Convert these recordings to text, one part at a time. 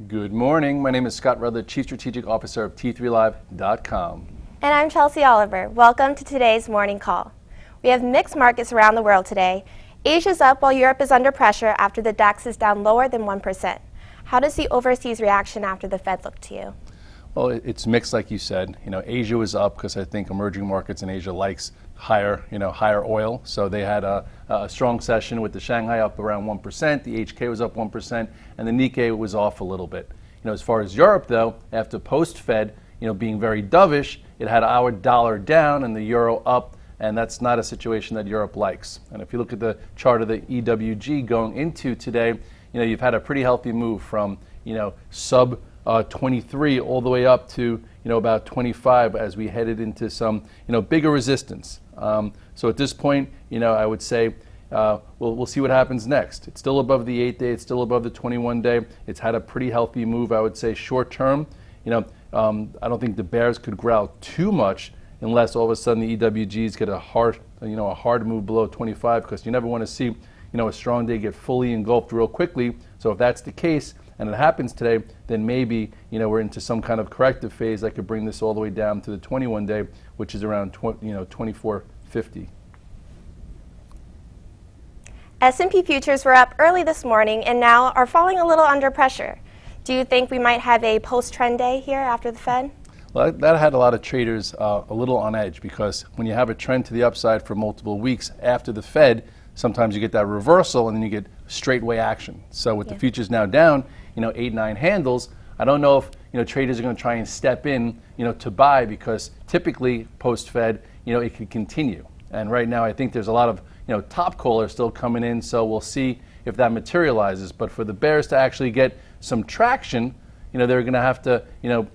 Good morning. My name is Scott Redler, Chief Strategic Officer of T3Live.com. And I'm Chelsea Oliver. Welcome to today's morning call. We have mixed markets around the world today. Asia's up while Europe is under pressure after the DAX is down lower than 1%. How does the overseas reaction after the Fed look to you? Well, it's mixed, like you said. Asia was up because I think emerging markets in Asia likes higher oil. So they had a strong session with the Shanghai up around 1%, the HK was up 1%, and the Nikkei was off a little bit. As far as Europe, though, after post-Fed, being very dovish, it had our dollar down and the euro up, and that's not a situation that Europe likes. And if you look at the chart of the EWG going into today, you've had a pretty healthy move from sub 23 all the way up to about 25 as we headed into some bigger resistance. So at this point, I would say we'll see what happens next. It's still above the 8-day. It's still above the 21-day. It's had a pretty healthy move, I would say, short term. I don't think the bears could growl too much unless all of a sudden the EWGs get a hard move below 25, because you never want to see a strong day get fully engulfed real quickly. So if that's the case and it happens today, then maybe we're into some kind of corrective phase that could bring this all the way down to the 21-day, which is around 24.50. S&P futures were up early this morning and now are falling a little under pressure. Do you think we might have a post-trend day here after the Fed? Well, that had a lot of traders a little on edge, because when you have a trend to the upside for multiple weeks after the Fed, sometimes you get that reversal and then you get straightaway action. So with the futures now down, 8-9 handles, I don't know if traders are going to try and step in, to buy, because typically post-Fed, it could continue. And right now, I think there's a lot of top callers still coming in, so we'll see if that materializes. But for the bears to actually get some traction, they're going to have to,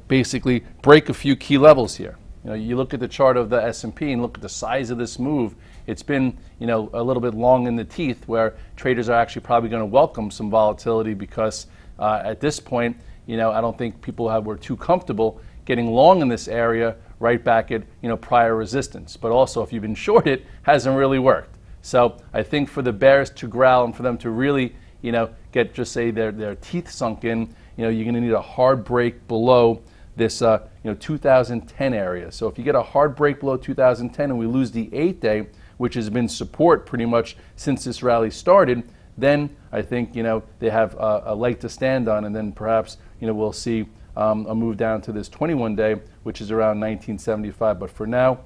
basically break a few key levels here. You look at the chart of the S&P and look at the size of this move. It's been, a little bit long in the teeth, where traders are actually probably going to welcome some volatility, because at this point, I don't think people were too comfortable getting long in this area right back at, prior resistance. But also, if you've been short, it hasn't really worked. So I think for the bears to growl and for them to really, get, just say, their teeth sunk in, you're going to need a hard break below this, 2010 area. So if you get a hard break below 2010 and we lose the 8-day, which has been support pretty much since this rally started, then I think, they have a leg to stand on, and then perhaps, we'll see a move down to this 21-day, which is around 1975. But for now,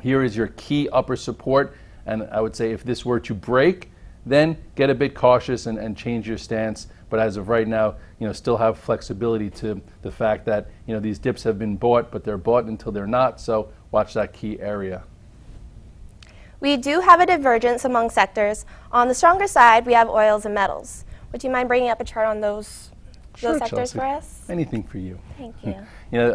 here is your key upper support. And I would say if this were to break, then get a bit cautious and change your stance. But as of right now, still have flexibility to the fact that, these dips have been bought, but they're bought until they're not. So watch that key area. We do have a divergence among sectors. On the stronger side, we have oils and metals. Would you mind bringing up a chart on those sectors, Chelsea, for us? Anything for you. Thank you.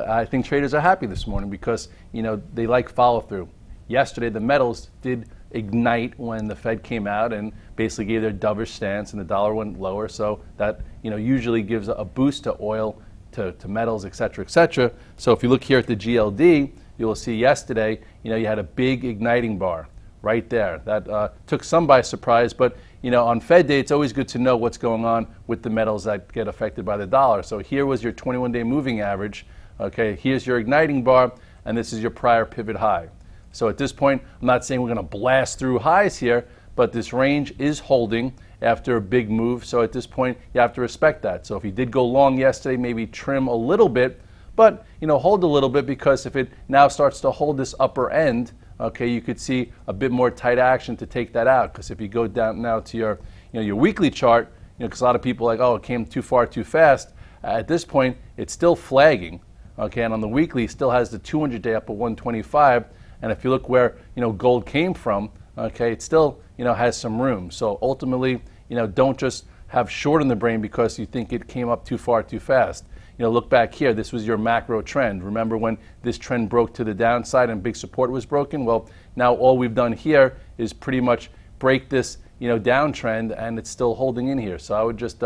I think traders are happy this morning because, they like follow through. Yesterday, the metals did ignite when the Fed came out and basically gave their dovish stance, and the dollar went lower. So that usually gives a boost to oil, to metals, et cetera, et cetera. So if you look here at the GLD, you will see yesterday, you had a big igniting bar right there. That took some by surprise, but on Fed day, it's always good to know what's going on with the metals that get affected by the dollar. So here was your 21-day moving average. Okay, here's your igniting bar, and this is your prior pivot high. So at this point, I'm not saying we're going to blast through highs here, but this range is holding after a big move. So at this point, you have to respect that. So if you did go long yesterday, maybe trim a little bit, but hold a little bit, because if it now starts to hold this upper end, okay, you could see a bit more tight action to take that out. Because if you go down now to your, your weekly chart, because a lot of people are like, oh, it came too far too fast. At this point, it's still flagging. Okay, and on the weekly, it still has the 200-day up at 125. And if you look where gold came from, okay, it still has some room. So ultimately, don't just have short in the brain because you think it came up too far too fast. Look back here. This was your macro trend. Remember when this trend broke to the downside and big support was broken? Well, now all we've done here is pretty much break this downtrend, and it's still holding in here. So I would just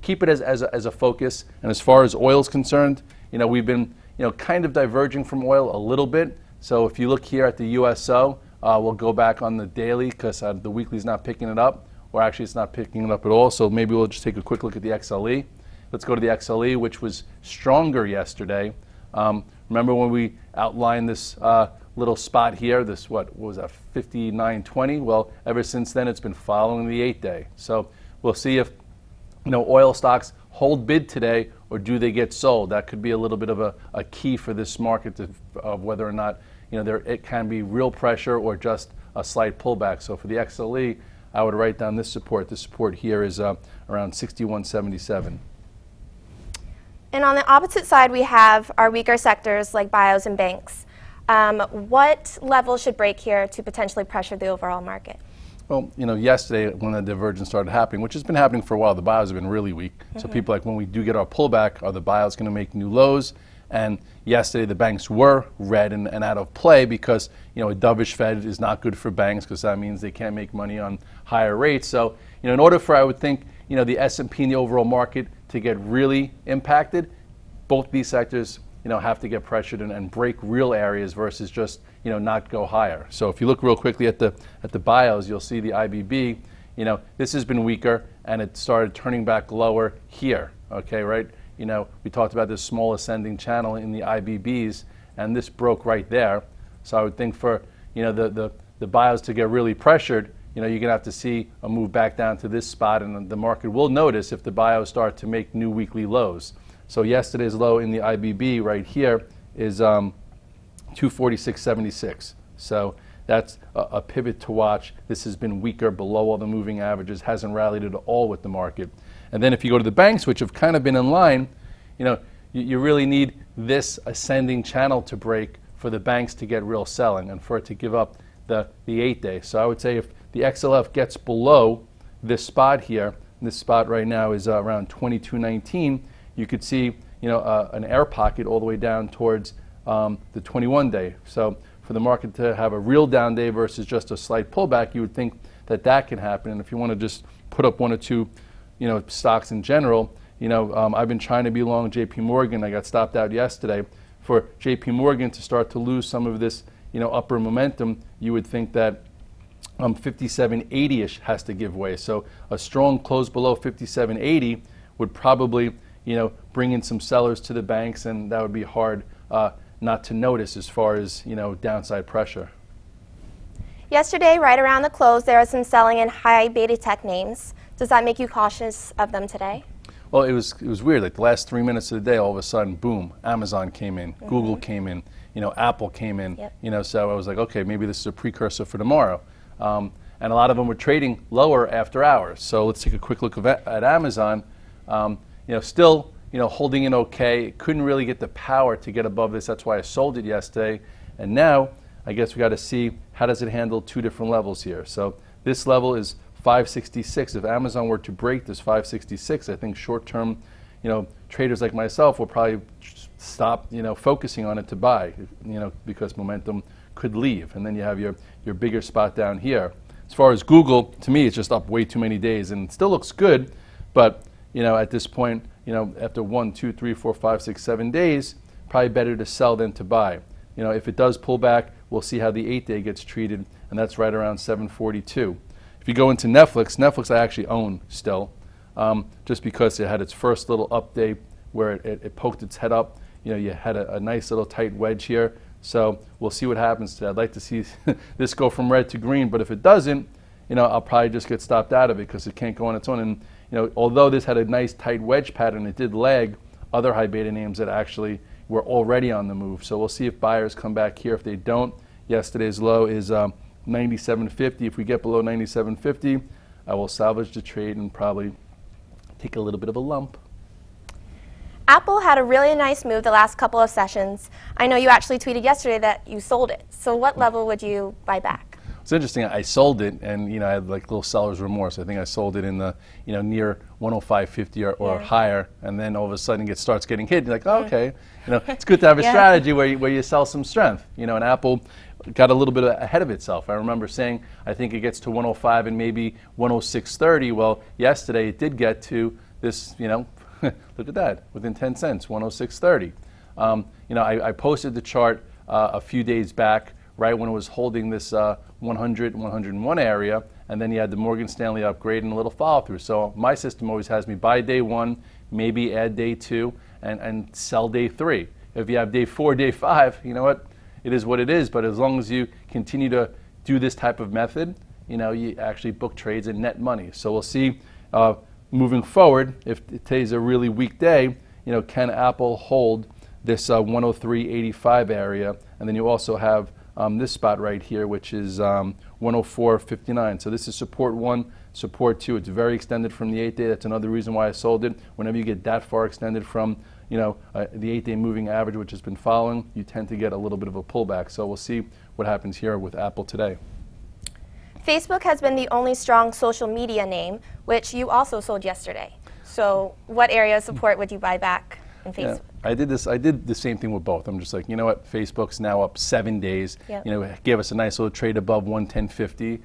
keep it as a focus. And as far as oil is concerned, we've been kind of diverging from oil a little bit. So if you look here at the USO, we'll go back on the daily, because the weekly is not picking it up, or actually it's not picking it up at all. So maybe we'll just take a quick look at the XLE. let's go to the XLE, which was stronger yesterday. Remember when we outlined this little spot here, this what was that, 59.20? Well, ever since then it's been following the 8-day. So we'll see if oil stocks hold bid today, or do they get sold? That could be a little bit of a key for this market of whether or not it can be real pressure or just a slight pullback. So for the XLE, I would write down this support. This support here is around 61.77. And on the opposite side, we have our weaker sectors like bios and banks. What level should break here to potentially pressure the overall market? Well, yesterday when the divergence started happening, which has been happening for a while, the bios have been really weak. So people like, when we do get our pullback, are the bios going to make new lows? And yesterday the banks were red and out of play because, a dovish Fed is not good for banks because that means they can't make money on higher rates. So, in order for, I would think, the S&P and the overall market to get really impacted, both these sectors, have to get pressured and break real areas versus just, not go higher. So if you look real quickly at the bios, you'll see the IBB, this has been weaker and it started turning back lower here, okay, right? We talked about this small ascending channel in the IBBs, and this broke right there. So I would think for, the bios to get really pressured, you're going to have to see a move back down to this spot, and the market will notice if the bios start to make new weekly lows. So yesterday's low in the IBB right here is 246.76. So that's a pivot to watch. This has been weaker, below all the moving averages, hasn't rallied at all with the market. And then if you go to the banks, which have kind of been in line, you really need this ascending channel to break for the banks to get real selling and for it to give up the 8-day. So I would say if the XLF gets below this spot here, this spot right now is around 22.19, you could see an air pocket all the way down towards the 21-day. So for the market to have a real down day versus just a slight pullback, you would think that can happen. And if you want to just put up one or two stocks in general, I've been trying to be long JP Morgan. I got stopped out yesterday. For JP Morgan to start to lose some of this upper momentum, you would think that 57.80-ish has to give way. So a strong close below 57.80 would probably bring in some sellers to the banks, and that would be hard not to notice as far as downside pressure. Yesterday, right around the close, there was some selling in high beta tech names. Does that make you cautious of them today? Well, it was weird. Like the last 3 minutes of the day, all of a sudden, boom, Amazon came in, Google came in, Apple came in. Yep. So I was like, okay, maybe this is a precursor for tomorrow. And a lot of them were trading lower after hours. So let's take a quick look at Amazon. Still, holding in okay. Couldn't really get the power to get above this. That's why I sold it yesterday. And now, I guess we got to see how does it handle two different levels here. So this level is 566. If Amazon were to break this 566, I think short-term, traders like myself will probably stop, focusing on it to buy, because momentum could leave. And then you have your bigger spot down here. As far as Google, to me, it's just up way too many days, and it still looks good, but at this point, after 1, 2, 3, 4, 5, 6, 7 days, probably better to sell than to buy. If it does pull back, we'll see how the 8-day gets treated, and that's right around 742. If you go into Netflix I actually own still, just because it had its first little update where it poked its head up. You had a nice little tight wedge here. So we'll see what happens today. I'd like to see this go from red to green, but if it doesn't, I'll probably just get stopped out of it because it can't go on its own. And although this had a nice tight wedge pattern, it did lag other high beta names that actually were already on the move. So we'll see if buyers come back here. If they don't, yesterday's low is 97.50. If we get below 97.50, I will salvage the trade and probably take a little bit of a lump. Apple had a really nice move the last couple of sessions. I know you actually tweeted yesterday that you sold it. So what level would you buy back? It's interesting. I sold it, and I had like little seller's remorse. I think I sold it in the near 105.50 or higher, and then all of a sudden it starts getting hit. You're like, oh, okay, it's good to have a strategy where you sell some strength. And Apple got a little bit ahead of itself. I remember saying I think it gets to 105 and maybe 106.30. Well, yesterday it did get to this. Look at that, within 10 cents, 106.30. I posted the chart a few days back, right when it was holding this 100, 101 area, and then you had the Morgan Stanley upgrade and a little follow through. So my system always has me buy day one, maybe add day 2 and sell day 3. If you have day 4, day 5, you know what? It is what it is, but as long as you continue to do this type of method, you actually book trades and net money. So we'll see moving forward, if today's a really weak day, can Apple hold this 103.85 area? And then you also have this spot right here, which is 104.59. So this is support 1, support 2. It's very extended from the 8-day. That's another reason why I sold it. Whenever you get that far extended from the 8-day moving average, which has been following, you tend to get a little bit of a pullback. So we'll see what happens here with Apple today. Facebook has been the only strong social media name, which you also sold yesterday. So what area of support would you buy back in Facebook? Yeah, I did the same thing with both. I'm just like, you know what, Facebook's now up 7 days. Yep. Gave us a nice little trade above 110.50.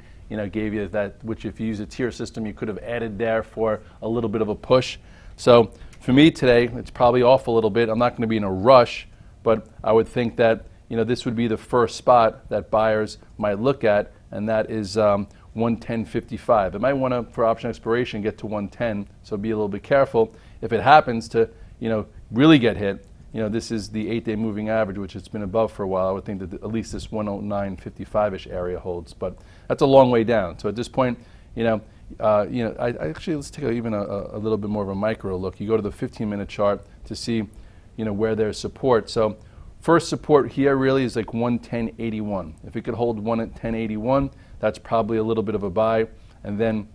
Gave you that, which if you use a tier system, you could have added there for a little bit of a push. So for me today, it's probably off a little bit. I'm not going to be in a rush, but I would think that this would be the first spot that buyers might look at, and that is 110.55. It might want to, for option expiration, get to 110, so be a little bit careful. If it happens to really get hit, this is the 8-day moving average, which it's been above for a while. I would think that at least this 109.55-ish area holds, but that's a long way down. So at this point, I actually, let's take even a little bit more of a micro look. You go to the 15-minute chart to see where there's support. So first support here really is like 110.81. If it could hold 110.81, that's probably a little bit of a buy. And then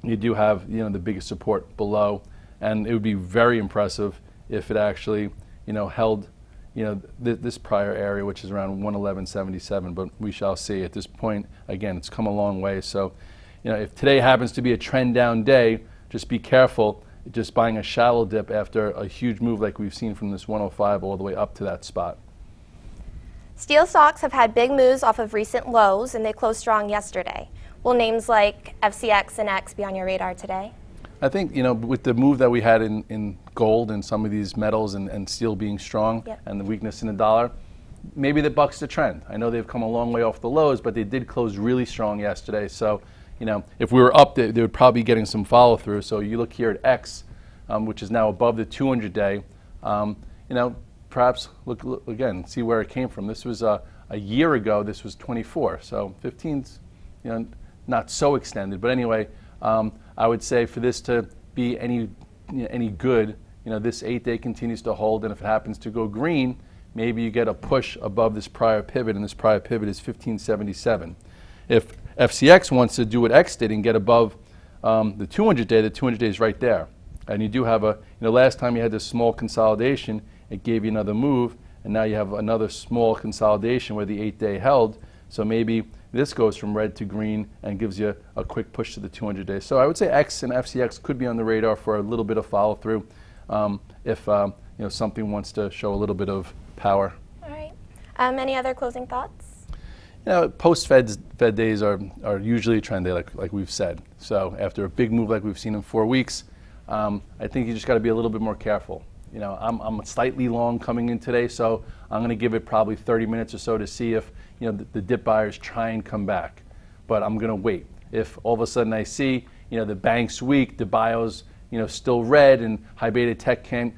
you do have the biggest support below, and it would be very impressive if it actually held this prior area, which is around 111.77. But we shall see. At this point, again, it's come a long way. So if today happens to be a trend down day, just be careful. Just buying a shallow dip after a huge move like we've seen from this 105 all the way up to that spot. Steel stocks have had big moves off of recent lows, and they closed strong yesterday. Will names like FCX and X be on your radar today? I think, with the move that we had in gold and some of these metals and steel being strong, yep, and the weakness in the dollar, maybe that bucks the trend. I know they've come a long way off the lows, but they did close really strong yesterday. So if we were up, they would probably be getting some follow through. So you look here at X, which is now above the 200-day. Perhaps look again, see where it came from. This was a year ago. This was 24. So 15's, not so extended. But anyway, I would say for this to be any good, this 8-day continues to hold, and if it happens to go green, maybe you get a push above this prior pivot, and this prior pivot is 1577. If FCX wants to do what X did and get above the 200-day, the 200-day is right there. And you do have last time you had this small consolidation, it gave you another move, and now you have another small consolidation where the 8-day held. So maybe this goes from red to green and gives you a quick push to the 200-day. So I would say X and FCX could be on the radar for a little bit of follow through if something wants to show a little bit of power. All right. Any other closing thoughts? Post-Fed days are usually a trend day, like we've said. So after a big move like we've seen in 4 weeks, I think you just got to be a little bit more careful. I'm slightly long coming in today, so I'm going to give it probably 30 minutes or so to see if the dip buyers try and come back. But I'm going to wait. If all of a sudden I see the bank's weak, the bio's still red, and high beta tech can't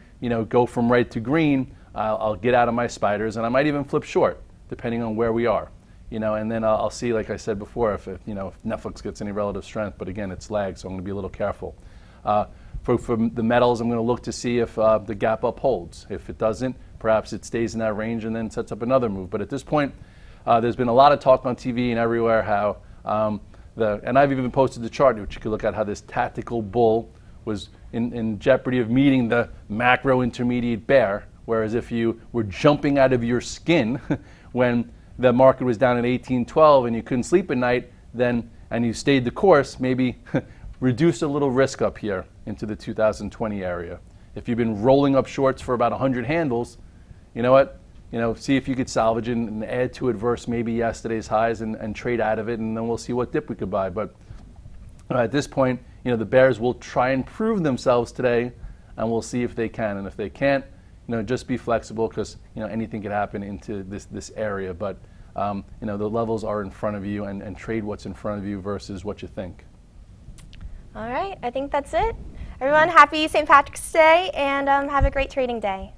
go from red to green, I'll get out of my spiders, and I might even flip short depending on where we are. And then I'll see, like I said before, if Netflix gets any relative strength. But again, it's lagged, so I'm going to be a little careful. For the metals, I'm going to look to see if the gap up holds. If it doesn't, perhaps it stays in that range and then sets up another move. But at this point, there's been a lot of talk on TV and everywhere how and I've even posted the chart, which you could look at how this tactical bull was in jeopardy of meeting the macro intermediate bear. Whereas if you were jumping out of your skin when the market was down at 1812 and you couldn't sleep at night, and you stayed the course, maybe reduce a little risk up here into the 2020 area. If you've been rolling up shorts for about 100 handles, you know what? See if you could salvage it and add to it versus maybe yesterday's highs and trade out of it, and then we'll see what dip we could buy. But at this point, the bears will try and prove themselves today, and we'll see if they can. And if they can't, just be flexible, because anything could happen into this area. But the levels are in front of you, and trade what's in front of you versus what you think. All right, I think that's it. Everyone, happy St. Patrick's Day, and have a great trading day.